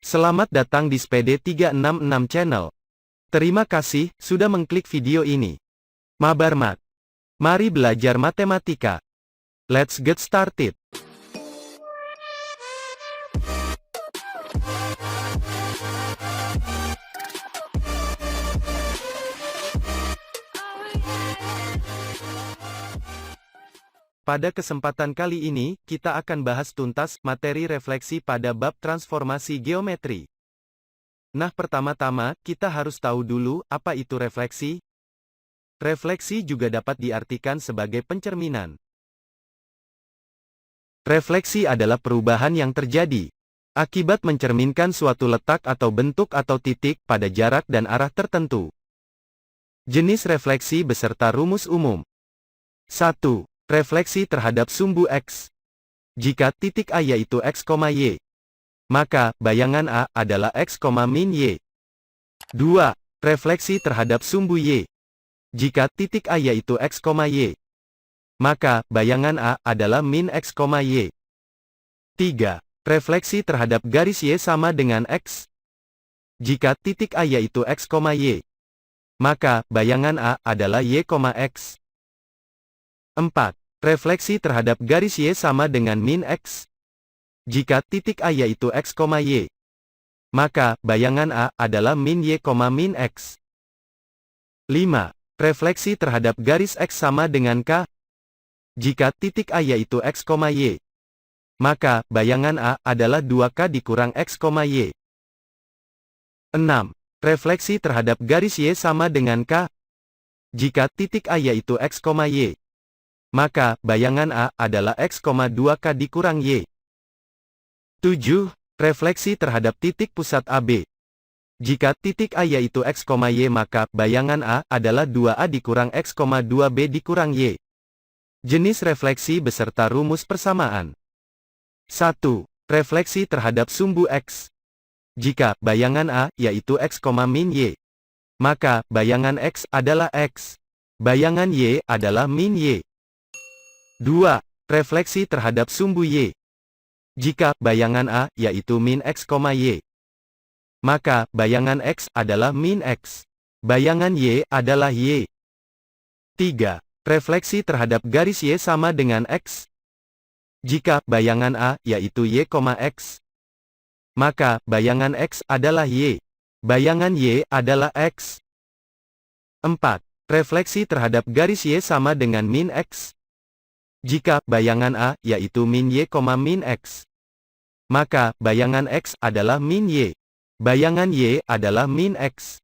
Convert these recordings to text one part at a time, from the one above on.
Selamat datang di SPD366 Channel. Terima kasih sudah mengklik video ini. Mabar Mat. Mari belajar matematika. Let's get started. Pada kesempatan kali ini, kita akan bahas tuntas materi refleksi pada bab transformasi geometri. Nah, pertama-tama, kita harus tahu dulu apa itu refleksi. Refleksi juga dapat diartikan sebagai pencerminan. Refleksi adalah perubahan yang terjadi akibat mencerminkan suatu letak atau bentuk atau titik pada jarak dan arah tertentu. Jenis refleksi beserta rumus umum. 1. Refleksi terhadap sumbu X. Jika titik A yaitu X, Y, maka bayangan A adalah X, min Y. 2. Refleksi terhadap sumbu Y. Jika titik A yaitu X, Y, maka bayangan A adalah min X, Y. 3. Refleksi terhadap garis Y sama dengan X. Jika titik A yaitu X, Y, maka bayangan A adalah Y, X. 4. Refleksi terhadap garis Y sama dengan min X. Jika titik A yaitu X, Y, maka bayangan A adalah min Y, min X. 5. Refleksi terhadap garis X sama dengan K. Jika titik A yaitu X, Y, maka bayangan A adalah 2K dikurang X, Y. 6. Refleksi terhadap garis Y sama dengan K. Jika titik A yaitu X, Y, maka bayangan A adalah X, 2K dikurang Y. 7. Refleksi terhadap titik pusat AB. Jika titik A yaitu X, Y, maka bayangan A adalah 2A dikurang X, 2B dikurang Y. Jenis refleksi beserta rumus persamaan. 1. Refleksi terhadap sumbu X. Jika bayangan A yaitu X, min Y, maka bayangan X adalah X. Bayangan Y adalah min Y. 2. Refleksi terhadap sumbu Y. Jika bayangan A yaitu min X, Y, maka bayangan X adalah min X. Bayangan Y adalah Y. 3. Refleksi terhadap garis Y sama dengan X. Jika bayangan A yaitu Y, X, maka bayangan X adalah Y. Bayangan Y adalah X. 4. Refleksi terhadap garis Y sama dengan min X. Jika bayangan A yaitu min Y, min X, maka bayangan X adalah min Y. Bayangan Y adalah min X.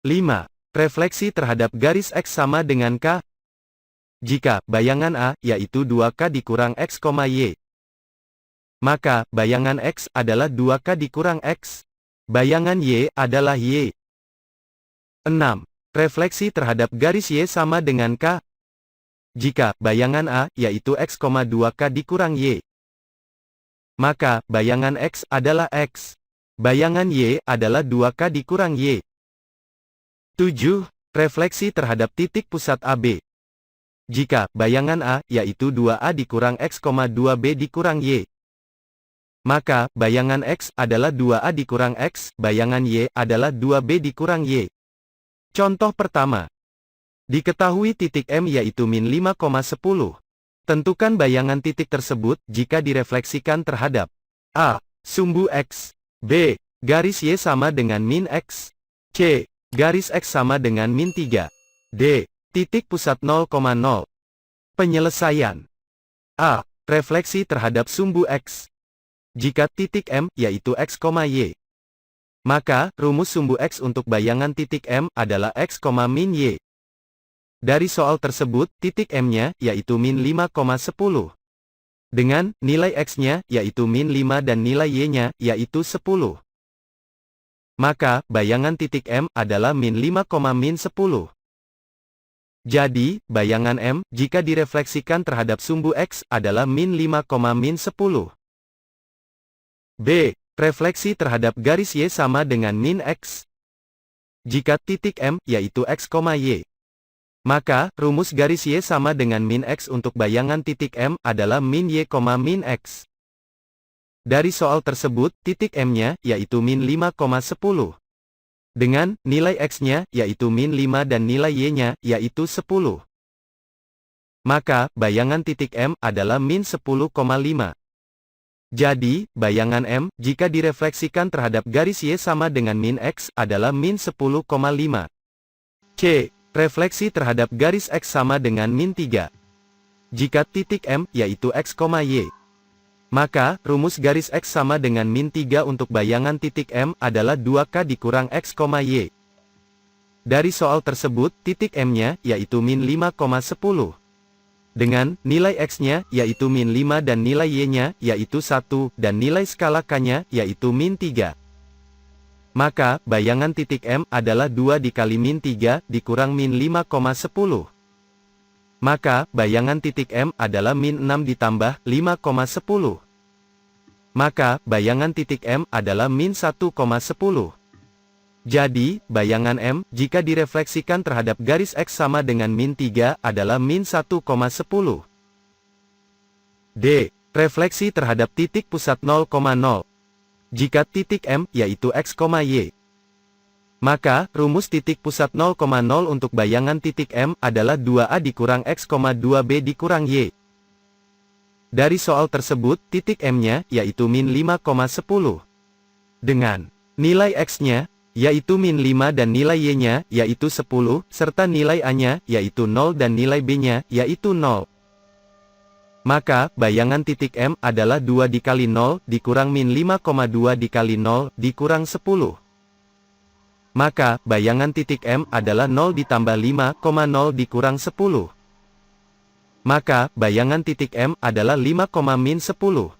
5. Refleksi terhadap garis X sama dengan K. Jika bayangan A yaitu 2K dikurang X, Y, maka bayangan X adalah 2K dikurang X. Bayangan Y adalah Y. 6. Refleksi terhadap garis Y sama dengan K. Jika bayangan A yaitu X, 2K dikurang Y, maka bayangan X adalah X. Bayangan Y adalah 2K dikurang Y. 7. Refleksi terhadap titik pusat AB. Jika bayangan A yaitu 2A dikurang X, 2B dikurang Y, maka bayangan X adalah 2A dikurang X, bayangan Y adalah 2B dikurang Y. Contoh pertama. Diketahui titik M yaitu min 5,10. Tentukan bayangan titik tersebut jika direfleksikan terhadap A. Sumbu X. B. Garis Y sama dengan min X. C. Garis X sama dengan min 3. D. Titik pusat 0,0. Penyelesaian. A. Refleksi terhadap sumbu X. Jika titik M yaitu X, Y, maka rumus sumbu X untuk bayangan titik M adalah X, min Y. Dari soal tersebut, titik M-nya yaitu min 5,10. Dengan nilai X-nya yaitu min 5 dan nilai Y-nya yaitu 10. Maka bayangan titik M adalah min 5, min 10. Jadi, bayangan M jika direfleksikan terhadap sumbu X adalah min 5, min 10. B. Refleksi terhadap garis Y sama dengan min X. Jika titik M yaitu X, Y, maka rumus garis Y sama dengan min X untuk bayangan titik M adalah min Y, min X. Dari soal tersebut, titik M-nya, yaitu min 5,10. Dengan, nilai X-nya, yaitu min 5 dan nilai Y-nya, yaitu 10. Maka, bayangan titik M, adalah min 10,5. Jadi, bayangan M, jika direfleksikan terhadap garis Y sama dengan min X, adalah min 10,5. C. Refleksi terhadap garis X sama dengan min 3. Jika titik M, yaitu X, Y. Maka, rumus garis X sama dengan min 3 untuk bayangan titik M, adalah 2K dikurang X, Y. Dari soal tersebut, titik M-nya, yaitu min 5,10. Dengan, nilai X-nya, yaitu min 5 dan nilai Y-nya, yaitu 1, dan nilai skala K-nya, yaitu min 3. Maka, bayangan titik M, adalah 2 dikali min 3, dikurang min 5,10. Maka, bayangan titik M, adalah min 6 ditambah 5,10. Maka, bayangan titik M, adalah min 1,10. Jadi, bayangan M, jika direfleksikan terhadap garis X sama dengan min 3, adalah min 1,10. D. Refleksi terhadap titik pusat 0,0. Jika titik M, yaitu X, Y. Maka, rumus titik pusat 0,0 untuk bayangan titik M, adalah 2A dikurang X, 2B dikurang Y. Dari soal tersebut, titik M-nya, yaitu min 5,10. Dengan, nilai X-nya, yaitu min 5 dan nilai Y-nya, yaitu 10, serta nilai A-nya, yaitu 0 dan nilai B-nya, yaitu 0. Maka, bayangan titik M, adalah 2 dikali 0, dikurang min 5,2 dikali 0, dikurang 10. Maka, bayangan titik M, adalah 0 ditambah 5,0 dikurang 10. Maka, bayangan titik M, adalah 5,-10.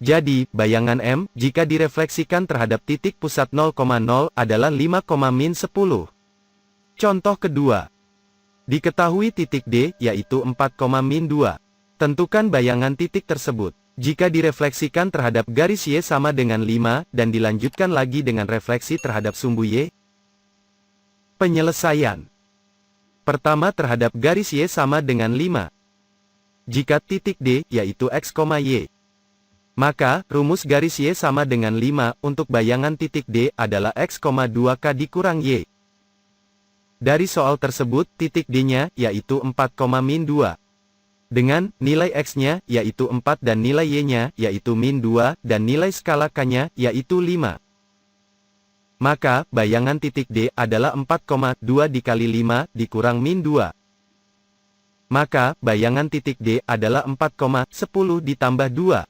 Jadi, bayangan M, jika direfleksikan terhadap titik pusat 0,0, adalah 5,-10. Contoh kedua. Diketahui titik D, yaitu 4,-2. Tentukan bayangan titik tersebut. Jika direfleksikan terhadap garis Y sama dengan 5, dan dilanjutkan lagi dengan refleksi terhadap sumbu Y. Penyelesaian. Pertama terhadap garis Y sama dengan 5. Jika titik D, yaitu X, Y. Maka, rumus garis Y sama dengan 5, untuk bayangan titik D, adalah X, 2K dikurang Y. Dari soal tersebut, titik D-nya, yaitu 4,-2. Dengan, nilai X-nya, yaitu 4 dan nilai Y-nya, yaitu min 2, dan nilai skala K-nya, yaitu 5. Maka, bayangan titik D, adalah 4,2 dikali 5, dikurang min 2. Maka, bayangan titik D, adalah 4,10 ditambah 2.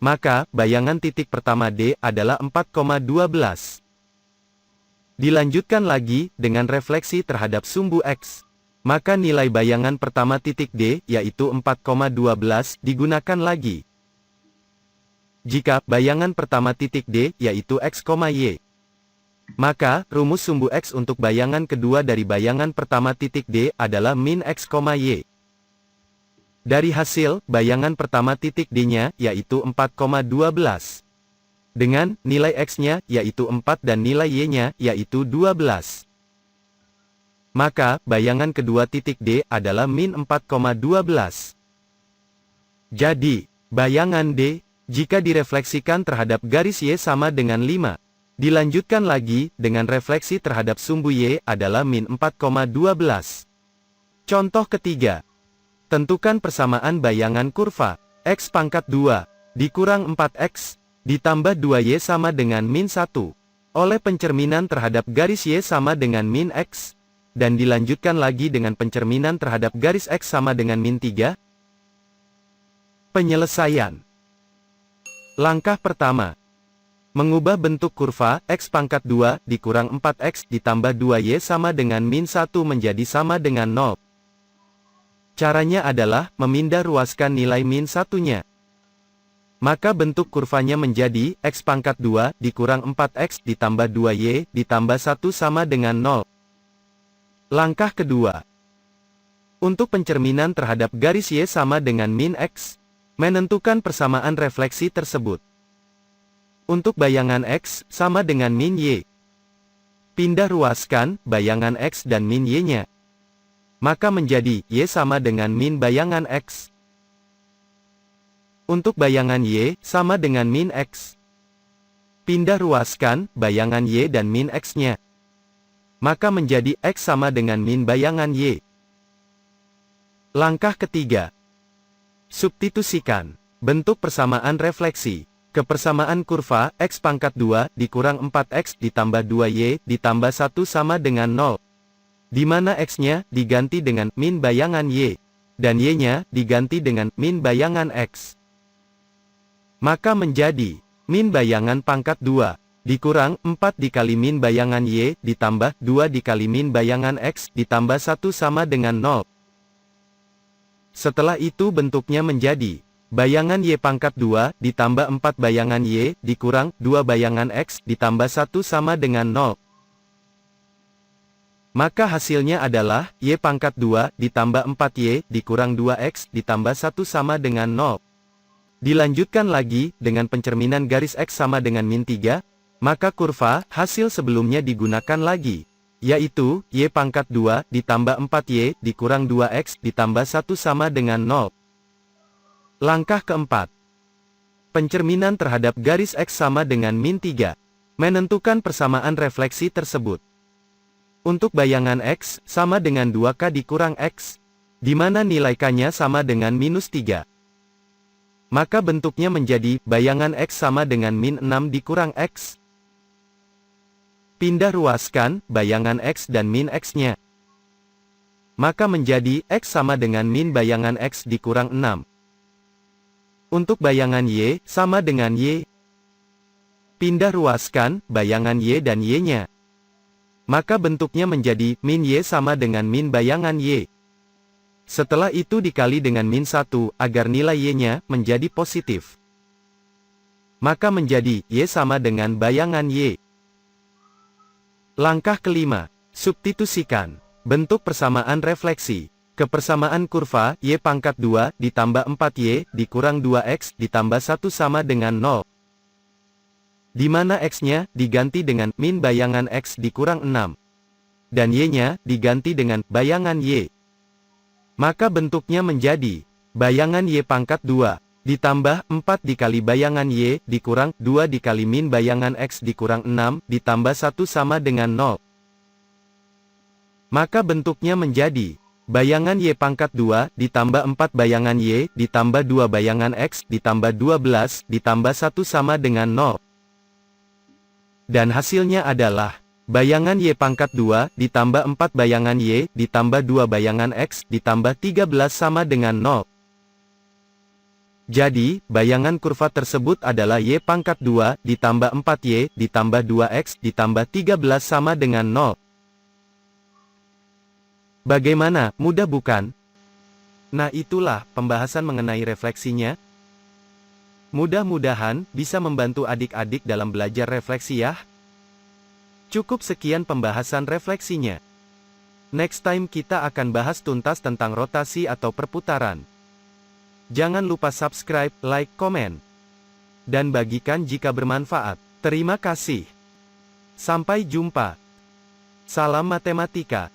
Maka, bayangan titik pertama D, adalah 4,12. Dilanjutkan lagi, dengan refleksi terhadap sumbu X. Maka nilai bayangan pertama titik D, yaitu 4,12, digunakan lagi. Jika bayangan pertama titik D, yaitu X, Y. Maka, rumus sumbu X untuk bayangan kedua dari bayangan pertama titik D, adalah min X, Y. Dari hasil, bayangan pertama titik D-nya, yaitu 4,12. Dengan, nilai X-nya, yaitu 4 dan nilai Y-nya, yaitu 12. Maka, bayangan kedua titik D, adalah min 4,12. Jadi, bayangan D, jika direfleksikan terhadap garis Y sama dengan 5. Dilanjutkan lagi, dengan refleksi terhadap sumbu Y, adalah min 4,12. Contoh ketiga. Tentukan persamaan bayangan kurva, X pangkat 2, dikurang 4X, ditambah 2Y sama dengan min 1. Oleh pencerminan terhadap garis Y sama dengan min X. Dan dilanjutkan lagi dengan pencerminan terhadap garis X sama dengan min 3. Penyelesaian. Langkah pertama. Mengubah bentuk kurva, X pangkat 2, dikurang 4X, ditambah 2Y sama dengan min 1 menjadi sama dengan 0. Caranya adalah, memindah ruaskan nilai min 1-nya. Maka bentuk kurvanya menjadi, X pangkat 2, dikurang 4X, ditambah 2Y, ditambah 1 sama dengan 0. Langkah kedua. Untuk pencerminan terhadap garis Y sama dengan min X. Menentukan persamaan refleksi tersebut. Untuk bayangan X, sama dengan min Y. Pindah ruaskan, bayangan X dan min Y-nya. Maka menjadi, Y sama dengan min bayangan X. Untuk bayangan Y, sama dengan min X. Pindah ruaskan, bayangan Y dan min X-nya. Maka menjadi X sama dengan min bayangan Y. Langkah ketiga. Substitusikan. Bentuk persamaan refleksi. Kepersamaan kurva, X pangkat 2, dikurang 4X ditambah 2Y, ditambah 1 sama dengan 0. Di mana X-nya, diganti dengan min bayangan Y. Dan Y-nya, diganti dengan min bayangan X. Maka menjadi min bayangan pangkat 2, dikurang 4 dikali min bayangan Y, ditambah 2 dikali min bayangan X, ditambah 1 sama dengan 0. Setelah itu bentuknya menjadi, bayangan Y pangkat 2, ditambah 4 bayangan Y, dikurang 2 bayangan X, ditambah 1 sama dengan 0. Maka hasilnya adalah, Y pangkat 2, ditambah 4Y, dikurang 2X, ditambah 1 sama dengan 0. Dilanjutkan lagi, dengan pencerminan garis X sama dengan min 3, maka kurva, hasil sebelumnya digunakan lagi, yaitu, Y pangkat 2, ditambah 4Y, dikurang 2X, ditambah 1 sama dengan 0. Langkah keempat. Pencerminan terhadap garis X sama dengan min 3. Menentukan persamaan refleksi tersebut. Untuk bayangan X, sama dengan 2K dikurang X, di mana nilai K-nya sama dengan minus 3. Maka bentuknya menjadi, bayangan X sama dengan min 6 dikurang X. Pindah ruaskan, bayangan X dan min X-nya. Maka menjadi, X sama dengan min bayangan X dikurang 6. Untuk bayangan Y, sama dengan Y. Pindah ruaskan, bayangan Y dan Y-nya. Maka bentuknya menjadi, min Y sama dengan min bayangan Y. Setelah itu dikali dengan min 1, agar nilai Y-nya, menjadi positif. Maka menjadi, Y sama dengan bayangan Y. Langkah kelima. Substitusikan. Bentuk persamaan refleksi. Kepersamaan kurva, Y pangkat 2, ditambah 4Y, dikurang 2X, ditambah 1 sama dengan 0. Di mana X-nya, diganti dengan, min bayangan X dikurang 6. Dan Y-nya, diganti dengan, bayangan Y. Maka bentuknya menjadi, bayangan Y pangkat 2, ditambah 4 dikali bayangan Y, dikurang 2 dikali min bayangan X dikurang 6, ditambah 1 sama dengan 0. Maka bentuknya menjadi, bayangan Y pangkat 2, ditambah 4 bayangan Y, ditambah 2 bayangan X, ditambah 12, ditambah 1 sama dengan 0. Dan hasilnya adalah, bayangan Y pangkat 2, ditambah 4 bayangan Y, ditambah 2 bayangan X, ditambah 13 sama dengan 0. Jadi, bayangan kurva tersebut adalah Y pangkat 2, ditambah 4Y, ditambah 2X, ditambah 13 sama dengan 0. Bagaimana, mudah bukan? Nah itulah, pembahasan mengenai refleksinya. Mudah-mudahan, bisa membantu adik-adik dalam belajar refleksi ya. Cukup sekian pembahasan refleksinya. Next time kita akan bahas tuntas tentang rotasi atau perputaran. Jangan lupa subscribe, like, komen, dan bagikan jika bermanfaat. Terima kasih. Sampai jumpa. Salam matematika.